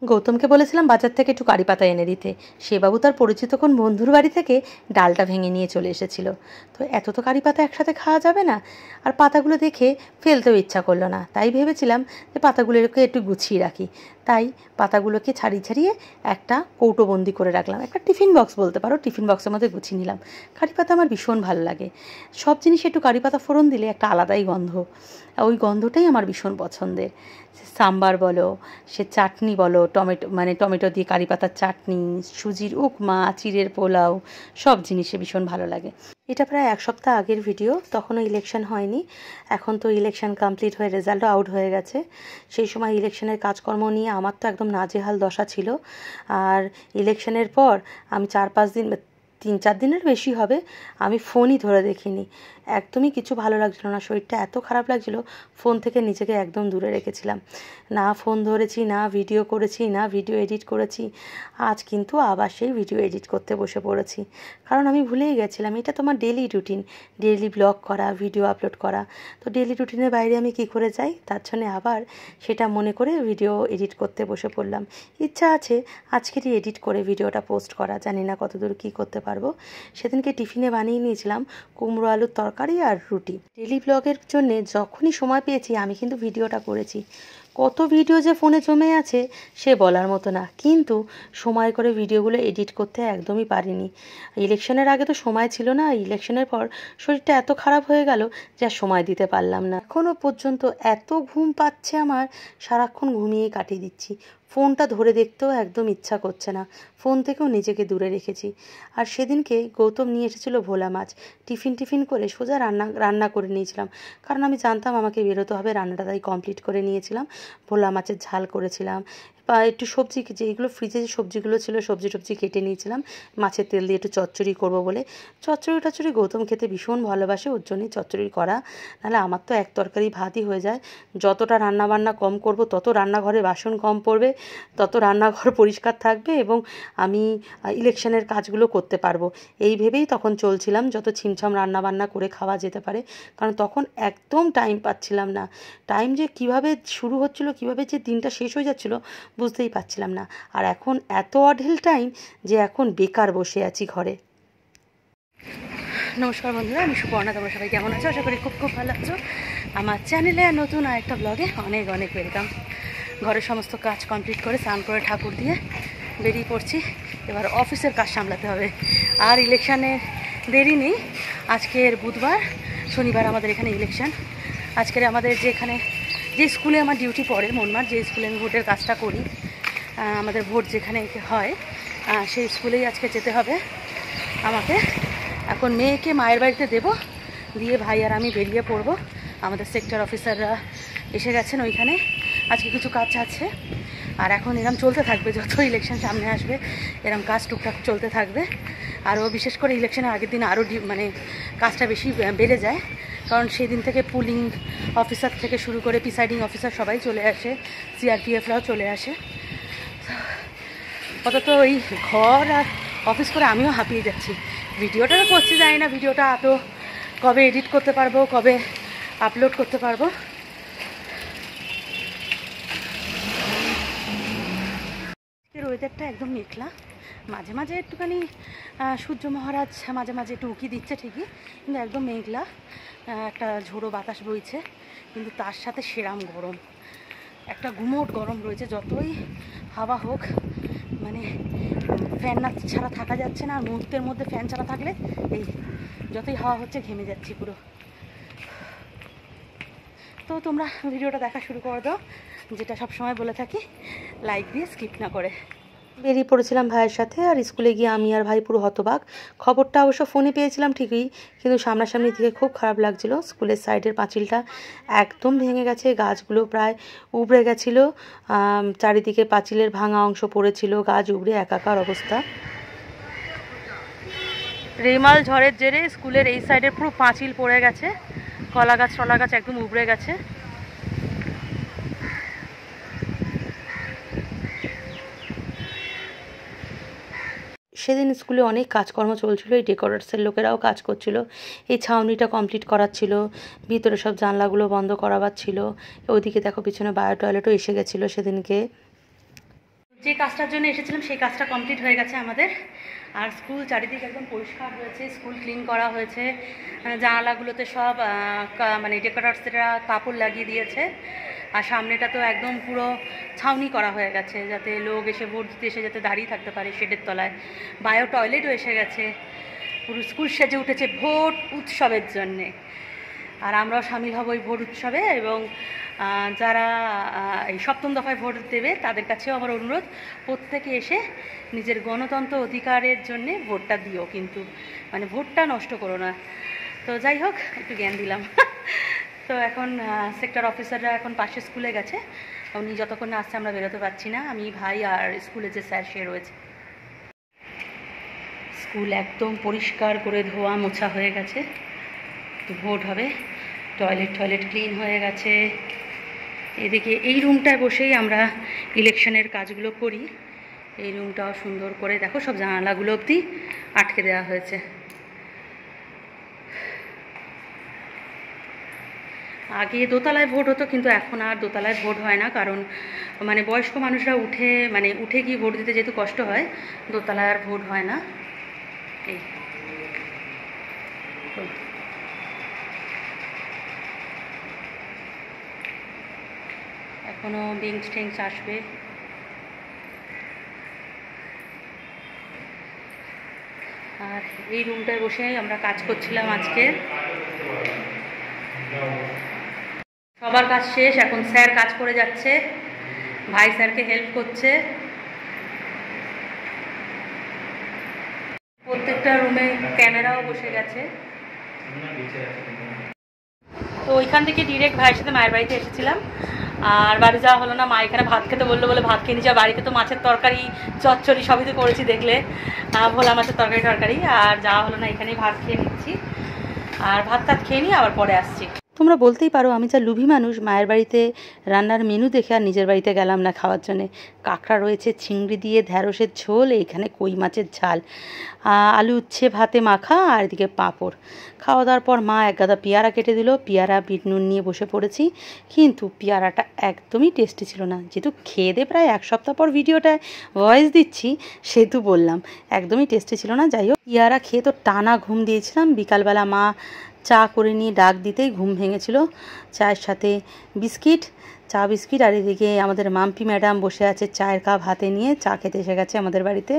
গৌতমকে বলেছিলাম বাজার থেকে একটু কারি পাতা এনে দিতে। সে বাবু তার পরিচিত কোন বন্ধুর বাড়ি থেকে ডালটা ভেঙে নিয়ে চলে এসেছিল। তো এত তো কারি পাতা একসাথে খাওয়া যাবে না, আর পাতাগুলো দেখে ফেলতেও ইচ্ছা করলো না। তাই ভেবেছিলাম যে পাতাগুলোকে একটু গুছিয়ে রাখি। তাই পাতাগুলোকে ছাড়িয়ে ছাড়িয়ে একটা কৌটোবন্দি করে রাখলাম, একটা টিফিন বক্স বলতে পারো, টিফিন বক্সের মধ্যে গুছিয়ে নিলাম। কারি পাতা আমার ভীষণ ভালো লাগে। সব জিনিসে একটু কারি পাতা ফোড়ন দিলে একটা আলাদাই গন্ধ, ওই গন্ধটাই আমার ভীষণ পছন্দের। সাম্বার বলো, সে চাটনি বলো, টমেটো দিয়ে কারি পাতার চাটনি, সুজির উপমা, চিড়ের পোলাও, সব জিনিসে ভীষণ ভালো লাগে। এটা প্রায় 1 সপ্তাহ আগের ভিডিও, তখনও ইলেকশন হয়নি। এখন তো ইলেকশন কমপ্লিট হয়ে রেজাল্টও আউট হয়ে গেছে। সেই সময় ইলেকশনের কাজকর্ম নিয়ে আমার তো একদম নাজেহাল দশা ছিল। আর ইলেকশনের পর আমি 4-5 দিন, 3-4 দিনের বেশি হবে, আমি ফোনই ধরে দেখিনি। একদমই কিছু ভালো লাগছিল না, শরীরটা এত খারাপ লাগছিল, ফোন থেকে নিজেকে একদম দূরে রেখেছিলাম। না ফোন ধরেছি, না ভিডিও করেছি, না ভিডিও এডিট করেছি। আজ কিন্তু আবার সেই ভিডিও এডিট করতে বসে পড়েছি, কারণ আমি ভুলেই গেছিলাম এটা তোমার ডেইলি রুটিন, ডেইলি ব্লগ করা, ভিডিও আপলোড করা। তো ডেইলি রুটিনের বাইরে আমি কী করে যাই, তার জন্যে আবার সেটা মনে করে ভিডিও এডিট করতে বসে পড়লাম। ইচ্ছা আছে আজকেরই এডিট করে ভিডিওটা পোস্ট করা, জানি না কতদূর কী করতে পারবো। সেদিনকে টিফিনে বানিয়ে নিয়েছিলাম কুমড়ো আলুর তরকারি আর রুটি। ডেইলি ব্লগের জন্যে যখনই সময় পেয়েছি আমি কিন্তু ভিডিওটা করেছি। কত ভিডিও যে ফোনে জমে আছে সে বলার মতো না, কিন্তু সময় করে ভিডিওগুলো এডিট করতে একদমই পারিনি। ইলেকশনের আগে তো সময় ছিল না, ইলেকশনের পর শরীরটা এত খারাপ হয়ে গেল যে আর সময় দিতে পারলাম না। এখনও পর্যন্ত এত ঘুম পাচ্ছে আমার, সারাক্ষণ ঘুমিয়েই কাটিয়ে দিচ্ছি। ফোনটা ধরে দেখতেও একদম ইচ্ছা করছে না, ফোন থেকেও নিজেকে দূরে রেখেছি। আর সেদিনকে গৌতম নিয়ে এসেছিল ভোলা মাছ, টিফিন করে সোজা রান্না করে নিয়েছিলাম, কারণ আমি জানতাম আমাকে বেরোতে হবে, রান্নাটা তাই কমপ্লিট করে নিয়েছিলাম। ভোলা মাছের ঝাল করেছিলাম, বা একটু সবজি, যেইগুলো ফ্রিজে যে সবজিগুলো ছিল সবজি কেটে নিয়েছিলাম মাছের তেল দিয়ে একটু চচ্চড়ি করবো বলে। চচ্চড়ি গৌতম খেতে ভীষণ ভালোবাসে, ওর জন্যই চচ্চড়ি করা, নাহলে আমার তো এক তরকারি ভাতই হয়ে যায়। যতটা রান্নাবান্না কম করব তত রান্নাঘরে বাসন কম পড়বে, তত রান্নাঘর পরিষ্কার থাকবে, এবং আমি ইলেকশনের কাজগুলো করতে পারবো। এই ভেবেই তখন চলছিলাম যত ছিমছাম রান্নাবান্না করে খাওয়া যেতে পারে, কারণ তখন একদম টাইম পাচ্ছিলাম না। টাইম যে কিভাবে শুরু হচ্ছিলো, কিভাবে যে দিনটা শেষ হয়ে যাচ্ছিলো বুঝতেই পারছিলাম না। আর এখন এত অঢেল টাইম যে এখন বেকার বসে আছি ঘরে। নমস্কার বন্ধুরা, আমি সুপর্ণা, তোমরা সবাই কেমন আছো? আশা করি খুব ভালো আছো। আমার চ্যানেলে নতুন আরেকটা ব্লগে অনেক ওয়েলকাম। ঘরের সমস্ত কাজ কমপ্লিট করে স্নান করে ঠাকুর দিয়ে বেরিয়ে পড়ছি। এবার অফিসের কাজ সামলাতে হবে। আর ইলেকশানে দেরি নেই, আজকের বুধবার, শনিবার আমাদের এখানে ইলেকশান। আজকের আমাদের যে স্কুলে আমার ডিউটি পড়ে, মনমার যে স্কুলে আমি ভোটের কাজটা করি, আমাদের ভোট যেখানে হয় সেই স্কুলেই আজকে যেতে হবে আমাকে। এখন মেয়েকে মায়ের বাড়িতে দেব, দিয়ে ভাই আর আমি বেরিয়ে পড়বো। আমাদের সেক্টর অফিসাররা এসে গেছেন ওইখানে, আজকে কিছু কাজ আছে। আর এখন এরম চলতে থাকবে, যত ইলেকশন সামনে আসবে এরম কাজ টুকটাক চলতে থাকবে। আরও বিশেষ করে ইলেকশনের আগের দিন আরও কাজটা বেশি বেড়ে যায়, কারণ সেই দিন থেকে পুলিং অফিসার থেকে শুরু করে প্রিসাইডিং অফিসার সবাই চলে আসে, সিআরপিএফরাও চলে আসে। অত ওই ঘর আর অফিস করে আমিও হাঁপিয়ে যাচ্ছি। ভিডিওটা তো করতে যাই না, ভিডিওটা আদৌ কবে এডিট করতে পারবো, কবে আপলোড করতে পারবো। ওয়েদারটা একদম মেঘলা, মাঝে মাঝে একটুখানি সূর্য মহারাজ মাঝে মাঝে একটু উঁকি দিচ্ছে ঠিকই, কিন্তু একদম মেঘলা, একটা ঝোড়ো বাতাস বইছে, কিন্তু তার সাথে সেরাম গরম, একটা গুমোট গরম রয়েছে। যতই হাওয়া হোক, মানে ফ্যান না ছাড়া থাকা যাচ্ছে না। আর মুহূর্তের মধ্যে ফ্যান ছাড়া থাকলে এই যতই হাওয়া হচ্ছে ঘেমে যাচ্ছি পুরো। তো তোমরা ভিডিওটা দেখা শুরু করে দাও, যেটা সবসময় বলে থাকি, লাইক দিয়ে স্কিপ না করে। বেরিয়ে পড়েছিলাম ভাইয়ের সাথে, আর স্কুলে গিয়ে আমি আর ভাই পুরো হতবাক। খবরটা অবশ্য ফোনে পেয়েছিলাম ঠিকই, কিন্তু সামনাসামনি থেকে খুব খারাপ লাগছিল। স্কুলের সাইডের পাঁচিলটা একদম ভেঙে গেছে, গাছগুলো প্রায় উবড়ে গেছিলো, চারিদিকে পাঁচিলের ভাঙা অংশ পড়েছিল, গাছ উবড়ে একাকার অবস্থা। রেমাল ঝড়ের জেরে স্কুলের এই সাইডে পুরো পাঁচিল পড়ে গেছে, কলা গাছ একদম উবড়ে গেছে। সেদিন স্কুলে অনেক কাজকর্ম চলছিল, এই ডেকোরেটসের লোকেরাও কাজ করছিল, এই ছাউনিটা কমপ্লিট করাচ্ছিল, ভিতরে সব জানলাগুলো বন্ধ করাবার ছিল। ওইদিকে দেখো পিছনে বায়ো টয়লেটও এসে গেছিলো সেদিনকে। যে কাজটার জন্য এসেছিলাম সেই কাজটা কমপ্লিট হয়ে গেছে আমাদের। আর স্কুল চারিদিকে একদম পরিষ্কার হয়েছে, স্কুল ক্লিন করা হয়েছে, জানালাগুলোতে সব মানে ডেকোরেটরসরা কাপড় লাগিয়ে দিয়েছে। আর সামনেটা তো একদম পুরো ছাউনি করা হয়ে গেছে, যাতে লোক এসে ভোট দিতে এসে যাতে দাঁড়িয়ে থাকতে পারে শেডের তলায়। বায়ো টয়লেটও এসে গেছে, পুরো স্কুল সেজে উঠেছে ভোট উৎসবের জন্যে। আর আমরাও সামিল হব এই ভোট উৎসবে। এবং যারা এই সপ্তম দফায় ভোট দেবে তাদের কাছেও আমার অনুরোধ, প্রত্যেকে এসে নিজের গণতন্ত্র অধিকারের জন্যে ভোটটা দিও, কিন্তু মানে ভোটটা নষ্ট করো না। তো যাই হোক, একটু জ্ঞান দিলাম। তো এখন সেক্টর অফিসাররা এখন পাশে স্কুলে গেছে, উনি যতক্ষণ না আসছে আমরা বেরোতে পারছি না, আমি ভাই আর স্কুলে যে স্যার সে রয়েছে। স্কুল একদম পরিষ্কার করে ধোয়া মোছা হয়ে গেছে, ভোট হবে। টয়লেট ক্লিন হয়ে গেছে। এদিকে এই রুমটায় বসেই আমরা ইলেকশনের কাজগুলো করি। এই রুমটাও সুন্দর করে দেখো, সব জানালাগুলো অবধি আটকে দেওয়া হয়েছে। আগে দোতলায় ভোট হতো, কিন্তু এখন আর দোতলায় ভোট হয় না, কারণ মানে বয়স্ক মানুষরা উঠে গিয়ে ভোট দিতে যেহেতু কষ্ট হয়, দোতলায় আর ভোট হয় না। এই এখনো বেঞ্চ টেঞ্চ আসবে। আর এই রুমটায় বসে আমরা কাজ করছিলাম আজকে। সবার কাজ শেষ, এখন স্যার কাজ করে যাচ্ছে, ভাই স্যারকে হেল্প করছে। প্রত্যেকটা রুমে ক্যামেরাও বসে গেছে। তো ওইখান থেকে ডিরেক্ট ভাইয়ের সাথে মায়ের বাড়িতে এসেছিলাম, আর বাড়ি যাওয়া হলো না। মা এখানে ভাত খেতে বললো বলে ভাত খেয়ে নিয়েছি। বাড়িতে তো মাছের তরকারি চচ্চড়ি সবই তো করেছি দেখলে, ভোলা মাছের তরকারি, আর যাওয়া হলো না, এখানেই ভাত খেয়ে নিচ্ছি। আর ভাত খেয়ে নিয়ে আবার পরে আসছি। তোমরা বলতেই পারো আমি যা লুভি মানুষ, মায়ের বাড়িতে রান্নার মেনু দেখে আর নিজের বাড়িতে গেলাম না খাওয়ার জন্যে। কাঁকড়া রয়েছে, চিংড়ি দিয়ে ঢ্যাঁড়সের ঝোল, এইখানে কই মাছের ঝাল, আলু উচ্ছে ভাতে মাখা, আর এদিকে পাঁপড়। খাওয়া দাওয়ার পর মা এক গাদা পেয়ারা কেটে দিল, পেয়ারা বিট নুন নিয়ে বসে পড়েছি। কিন্তু পেয়ারাটা একদমই টেস্টি ছিল না। যেহেতু খেয়ে দিয়ে প্রায় এক সপ্তাহ পর ভিডিওটায় ভয়েস দিচ্ছি, সেহেতু বললাম একদমই টেস্টি ছিল না। যাই হোক, পেয়ারা খেয়ে তো টানা ঘুম দিয়েছিলাম। বিকালবেলা মা চা করে নিয়ে ডাক দিতেই ঘুম ভেঙেছিল। চায়ের সাথে চা বিস্কিট, আর এদিকে আমাদের মাম্পি ম্যাডাম বসে আছে চায়ের কাপ হাতে নিয়ে, চা খেতে এসে গেছে আমাদের বাড়িতে।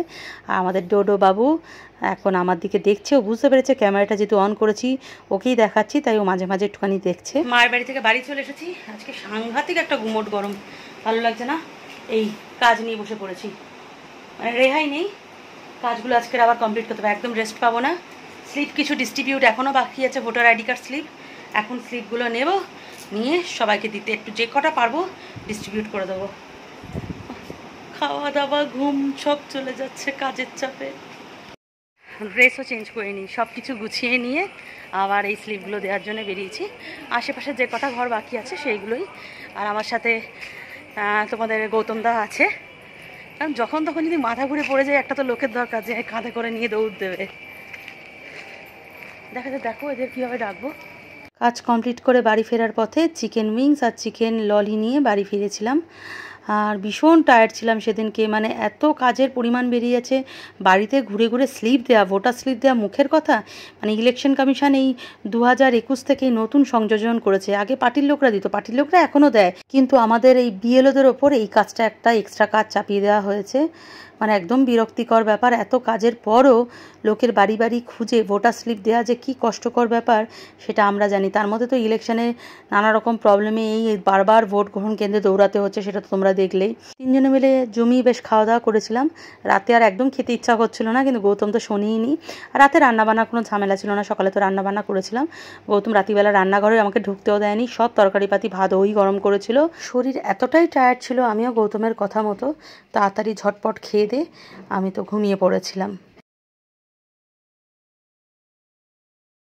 আর আমাদের ডোডো বাবু এখন আমার দিকে দেখছে, ও বুঝতে পেরেছে ক্যামেরাটা যেহেতু অন করেছি ওকেই দেখাচ্ছি, তাই ও মাঝে মাঝে একটুখানি দেখছে। মায়ের বাড়ি থেকে বাড়ি চলে এসেছি। আজকে সাংঘাতিক একটা গুমোট গরম, ভালো লাগছে না। এই কাজ নিয়ে বসে পড়েছি, মানে রেহাই নেই, কাজগুলো আজকের আবার কমপ্লিট করতে হবে, একদম রেস্ট পাবো না। স্লিপ কিছু ডিস্ট্রিবিউট এখনও বাকি আছে, ভোটার আইডি কার্ড স্লিপ। এখন স্লিপগুলো নেব, নিয়ে সবাইকে দিতে একটু যে কটা পারবো ডিস্ট্রিবিউট করে দেবো। খাওয়া দাওয়া ঘুম সব চলে যাচ্ছে কাজের চাপে। ড্রেসও চেঞ্জ করে নিই, সব কিছু গুছিয়ে নিয়ে আবার এই স্লিপগুলো দেওয়ার জন্য বেরিয়েছি। আশেপাশে যে কটা ঘর বাকি আছে সেইগুলোই। আর আমার সাথে তোমাদের গৌতম দা আছে, কারণ যখন তখন যদি মাথা ঘুরে পড়ে যায় একটা তো লোকের দরকার যে কাঁধে করে নিয়ে দৌড় দেবে। দেখো এদের কীভাবে ডাকবো। কাজ কমপ্লিট করে বাড়ি ফেরার পথে চিকেন উইংস আর চিকেন ললি নিয়ে বাড়ি ফিরেছিলাম। আর ভীষণ টায়ার্ড ছিলাম সেদিনকে, মানে এত কাজের পরিমাণ বেরিয়েছে। বাড়িতে ঘুরে ঘুরে স্লিপ দেওয়া, ভোটার স্লিপ দেওয়া মুখের কথা। মানে ইলেকশন কমিশন এই 2021 থেকেই নতুন সংযোজন করেছে। আগে পার্টির লোকরা দিত, পার্টির লোকরা এখনও দেয়, কিন্তু আমাদের এই বিএলওদের ওপর এই কাজটা একটা এক্সট্রা কাজ চাপিয়ে দেওয়া হয়েছে। মানে একদম বিরক্তিকর ব্যাপার। এত কাজের পরও লোকের বাড়ি বাড়ি খুঁজে ভোটার স্লিপ দেওয়া যে কী কষ্টকর ব্যাপার সেটা আমরা জানি। তার মধ্যে তো ইলেকশনে নানা রকম প্রবলেমে এই বারবার ভোট গ্রহণ কেন্দ্রে দৌড়াতে হচ্ছে, সেটা তো তোমরা দেখলেই। তিনজনে মিলে জমিয়ে বেশ খাওয়া দাওয়া করেছিলাম। রাতে আর একদম খেতে ইচ্ছা করছিল না, কিন্তু গৌতম তো শোনেইনি। আর রাতে রান্নাবান্নার কোনো ঝামেলা ছিল না, সকালে তো রান্নাবান্না করেছিলাম। গৌতম রাতিবেলা রান্নাঘরে আমাকে ঢুকতেও দেয়নি, সব তরকারিপাতি ভাত ওই গরম করেছিল। শরীর এতটাই টায়ার্ড ছিল, আমিও গৌতমের কথা মতো তাড়াতাড়ি ঝটপট খেয়ে দিয়ে আমি তো ঘুমিয়ে পড়েছিলাম।